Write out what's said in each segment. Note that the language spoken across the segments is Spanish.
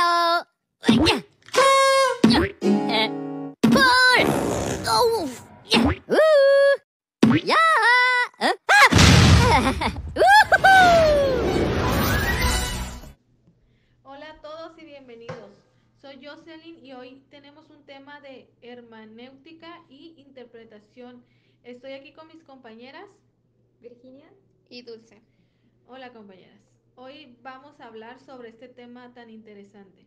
Claro. Ya. Hola a todos y bienvenidos. Soy Jocelyn y hoy tenemos un tema de hermenéutica y interpretación. Estoy aquí con mis compañeras Virginia y Dulce. Hola compañeras. Hoy vamos a hablar sobre este tema tan interesante.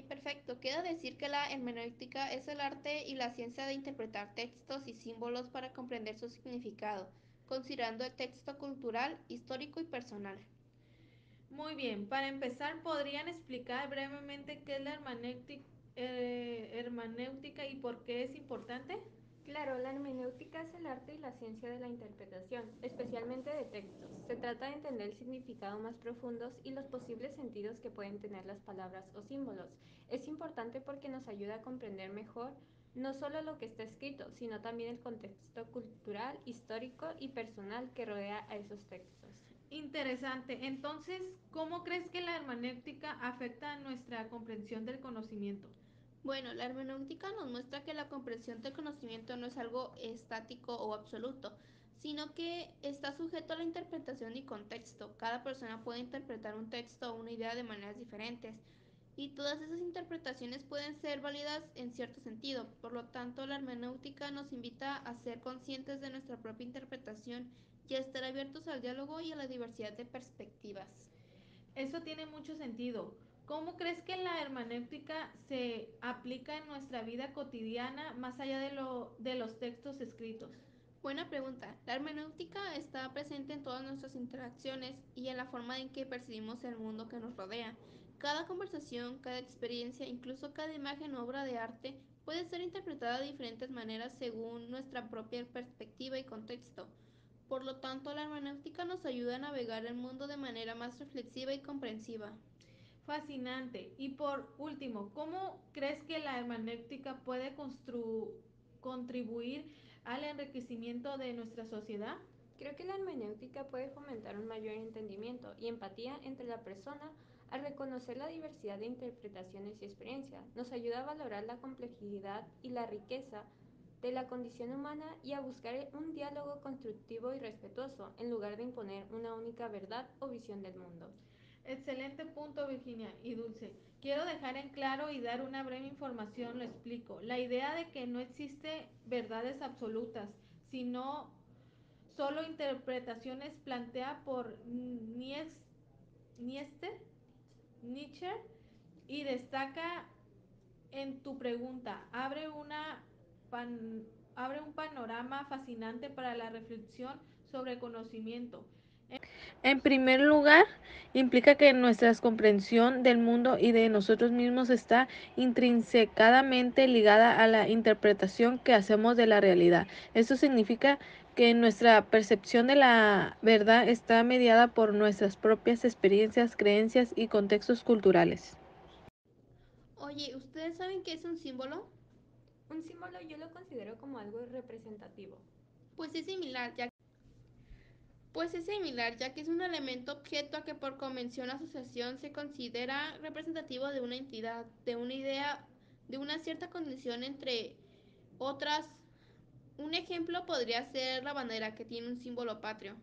Perfecto. Quiero decir que la hermenéutica es el arte y la ciencia de interpretar textos y símbolos para comprender su significado, considerando el texto cultural, histórico y personal. Muy bien, para empezar, ¿podrían explicar brevemente qué es la hermenéutica y por qué es importante? Claro, la hermenéutica es el arte y la ciencia de la interpretación, especialmente de textos. Se trata de entender el significado más profundos y los posibles sentidos que pueden tener las palabras o símbolos. Es importante porque nos ayuda a comprender mejor no solo lo que está escrito, sino también el contexto cultural, histórico y personal que rodea a esos textos. Interesante. Entonces, ¿cómo crees que la hermenéutica afecta a nuestra comprensión del conocimiento? Bueno, la hermenéutica nos muestra que la comprensión del conocimiento no es algo estático o absoluto, sino que está sujeto a la interpretación y contexto. Cada persona puede interpretar un texto o una idea de maneras diferentes, y todas esas interpretaciones pueden ser válidas en cierto sentido. Por lo tanto, la hermenéutica nos invita a ser conscientes de nuestra propia interpretación y a estar abiertos al diálogo y a la diversidad de perspectivas. Eso tiene mucho sentido. ¿Cómo crees que la hermenéutica se aplica en nuestra vida cotidiana más allá de los textos escritos? Buena pregunta. La hermenéutica está presente en todas nuestras interacciones y en la forma en que percibimos el mundo que nos rodea. Cada conversación, cada experiencia, incluso cada imagen o obra de arte puede ser interpretada de diferentes maneras según nuestra propia perspectiva y contexto. Por lo tanto, la hermenéutica nos ayuda a navegar el mundo de manera más reflexiva y comprensiva. Fascinante. Y por último, ¿cómo crees que la hermenéutica puede contribuir al enriquecimiento de nuestra sociedad? Creo que la hermenéutica puede fomentar un mayor entendimiento y empatía entre la persona al reconocer la diversidad de interpretaciones y experiencias. Nos ayuda a valorar la complejidad y la riqueza de la condición humana y a buscar un diálogo constructivo y respetuoso en lugar de imponer una única verdad o visión del mundo. Excelente punto, Virginia y Dulce. Quiero dejar en claro y dar una breve información, lo explico. La idea de que no existe verdades absolutas, sino solo interpretaciones plantea por Nietzsche y destaca en tu pregunta, abre un panorama fascinante para la reflexión sobre conocimiento. En primer lugar, implica que nuestra comprensión del mundo y de nosotros mismos está intrínsecamente ligada a la interpretación que hacemos de la realidad. Esto significa que nuestra percepción de la verdad está mediada por nuestras propias experiencias, creencias y contextos culturales. Oye, ¿ustedes saben qué es un símbolo? Un símbolo yo lo considero como algo representativo. Pues es similar, ya que es un elemento objeto a que por convención o asociación se considera representativo de una entidad, de una idea, de una cierta condición entre otras. Un ejemplo podría ser la bandera, que tiene un símbolo patrio.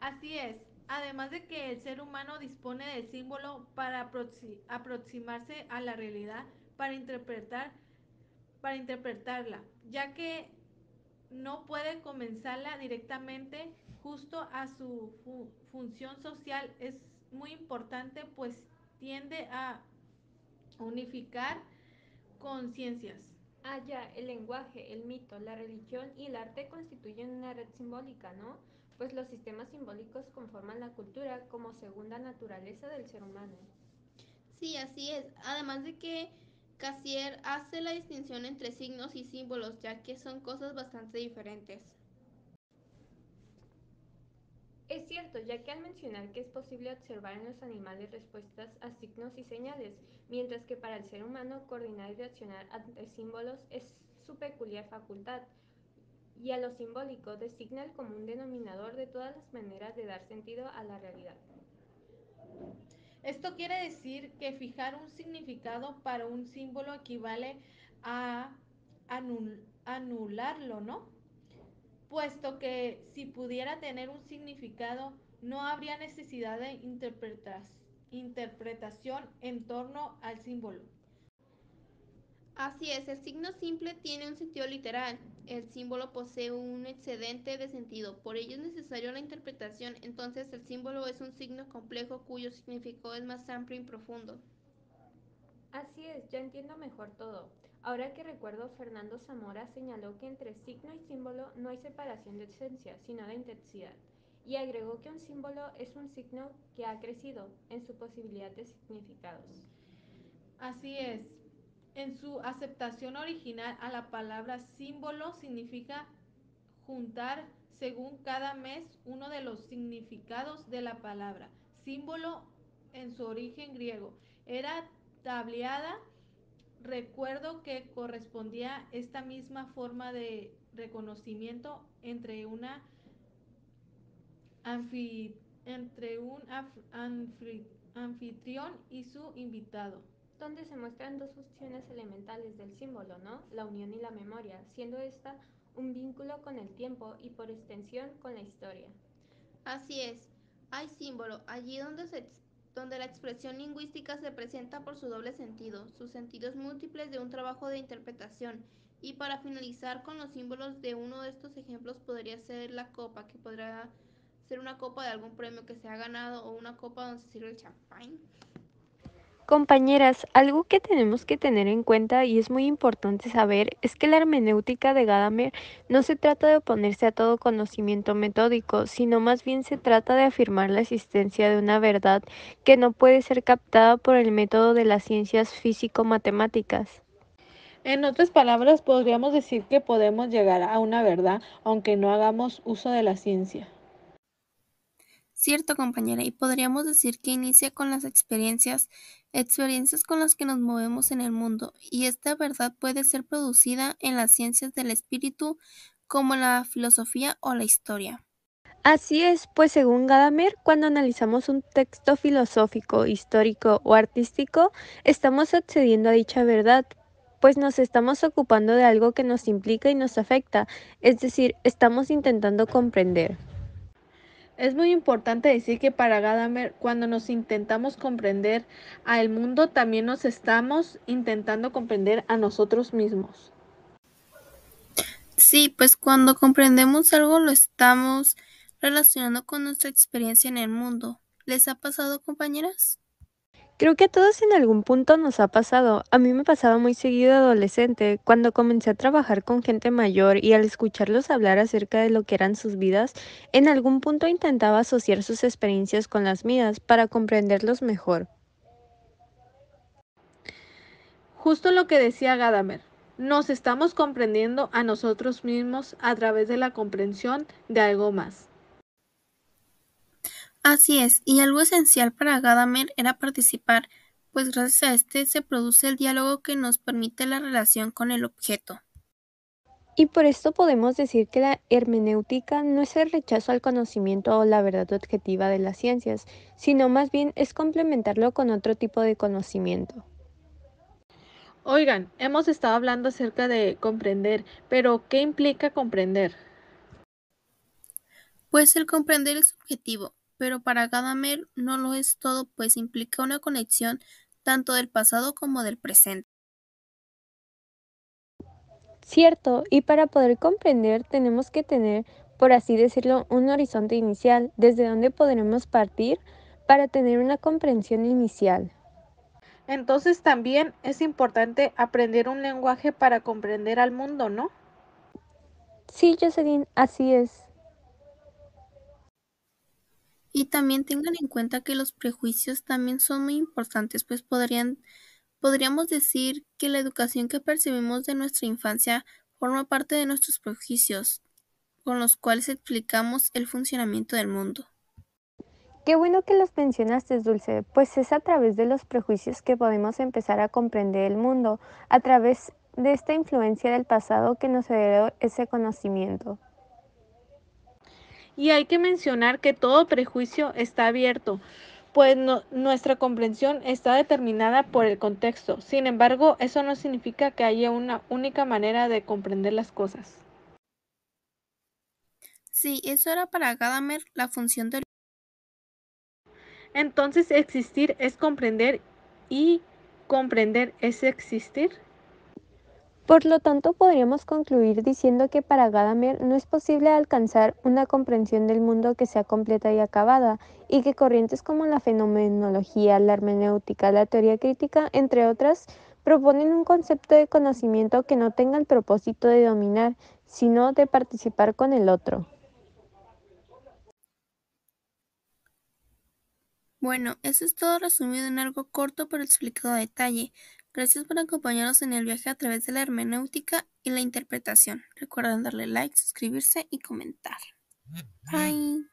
Así es, además de que el ser humano dispone del símbolo para aproximarse a la realidad, para interpretarla, ya que no puede comenzarla directamente justo a su función social. Es muy importante, pues tiende a unificar conciencias. El lenguaje, el mito, la religión y el arte constituyen una red simbólica, ¿no? Pues los sistemas simbólicos conforman la cultura como segunda naturaleza del ser humano. Sí, así es. Además de que Cassier hace la distinción entre signos y símbolos, ya que son cosas bastante diferentes. Es cierto, ya que al mencionar que es posible observar en los animales respuestas a signos y señales, mientras que para el ser humano coordinar y reaccionar ante símbolos es su peculiar facultad, y a lo simbólico designa el común denominador de todas las maneras de dar sentido a la realidad. Esto quiere decir que fijar un significado para un símbolo equivale a anularlo, ¿no? Puesto que si pudiera tener un significado, no habría necesidad de interpretación en torno al símbolo. Así es, el signo simple tiene un sentido literal. El símbolo posee un excedente de sentido, por ello es necesaria la interpretación. Entonces, el símbolo es un signo complejo cuyo significado es más amplio y profundo. Así es, ya entiendo mejor todo. Ahora que recuerdo, Fernando Zamora señaló que entre signo y símbolo no hay separación de esencia, sino de intensidad. Y agregó que un símbolo es un signo que ha crecido en su posibilidad de significados. Así es. En su aceptación original a la palabra símbolo significa juntar según cada mes uno de los significados de la palabra. Símbolo en su origen griego era tableada. Recuerdo que correspondía esta misma forma de reconocimiento entre una anfi, entre un anfitrión y su invitado. Donde se muestran dos funciones elementales del símbolo, ¿no? La unión y la memoria, siendo esta un vínculo con el tiempo y por extensión con la historia. Así es, hay símbolo allí donde la expresión lingüística se presenta por su doble sentido, sus sentidos múltiples de un trabajo de interpretación. Y para finalizar con los símbolos de uno de estos ejemplos podría ser la copa, que podrá ser una copa de algún premio que se ha ganado o una copa donde se sirve el champán. Compañeras, algo que tenemos que tener en cuenta y es muy importante saber es que la hermenéutica de Gadamer no se trata de oponerse a todo conocimiento metódico, sino más bien se trata de afirmar la existencia de una verdad que no puede ser captada por el método de las ciencias físico-matemáticas. En otras palabras, podríamos decir que podemos llegar a una verdad aunque no hagamos uso de la ciencia. Cierto, compañera, y podríamos decir que inicia con las experiencias con las que nos movemos en el mundo, y esta verdad puede ser producida en las ciencias del espíritu, como la filosofía o la historia. Así es, pues según Gadamer, cuando analizamos un texto filosófico, histórico o artístico, estamos accediendo a dicha verdad, pues nos estamos ocupando de algo que nos implica y nos afecta, es decir, estamos intentando comprender. Es muy importante decir que para Gadamer, cuando nos intentamos comprender al mundo, también nos estamos intentando comprender a nosotros mismos. Sí, pues cuando comprendemos algo lo estamos relacionando con nuestra experiencia en el mundo. ¿Les ha pasado, compañeras? Creo que a todos en algún punto nos ha pasado. A mí me pasaba muy seguido de adolescente, cuando comencé a trabajar con gente mayor y al escucharlos hablar acerca de lo que eran sus vidas, en algún punto intentaba asociar sus experiencias con las mías para comprenderlos mejor. Justo lo que decía Gadamer, nos estamos comprendiendo a nosotros mismos a través de la comprensión de algo más. Así es, y algo esencial para Gadamer era participar, pues gracias a este se produce el diálogo que nos permite la relación con el objeto. Y por esto podemos decir que la hermenéutica no es el rechazo al conocimiento o la verdad objetiva de las ciencias, sino más bien es complementarlo con otro tipo de conocimiento. Oigan, hemos estado hablando acerca de comprender, pero ¿qué implica comprender? Pues el comprender es subjetivo, pero para Gadamer no lo es todo, pues implica una conexión tanto del pasado como del presente. Cierto, y para poder comprender tenemos que tener, por así decirlo, un horizonte inicial, desde donde podremos partir para tener una comprensión inicial. Entonces también es importante aprender un lenguaje para comprender al mundo, ¿no? Sí, Jocelyn, así es. Y también tengan en cuenta que los prejuicios también son muy importantes, pues podríamos decir que la educación que percibimos de nuestra infancia forma parte de nuestros prejuicios, con los cuales explicamos el funcionamiento del mundo. Qué bueno que los mencionaste, Dulce, pues es a través de los prejuicios que podemos empezar a comprender el mundo, a través de esta influencia del pasado que nos heredó ese conocimiento. Y hay que mencionar que todo prejuicio está abierto, pues nuestra comprensión está determinada por el contexto. Sin embargo, eso no significa que haya una única manera de comprender las cosas. Sí, eso era para Gadamer la función del... Entonces, existir es comprender y comprender es existir. Por lo tanto, podríamos concluir diciendo que para Gadamer no es posible alcanzar una comprensión del mundo que sea completa y acabada, y que corrientes como la fenomenología, la hermenéutica, la teoría crítica, entre otras, proponen un concepto de conocimiento que no tenga el propósito de dominar, sino de participar con el otro. Bueno, eso es todo resumido en algo corto pero explicado a detalle. Gracias por acompañarnos en el viaje a través de la hermenéutica y la interpretación. Recuerden darle like, suscribirse y comentar. Bye.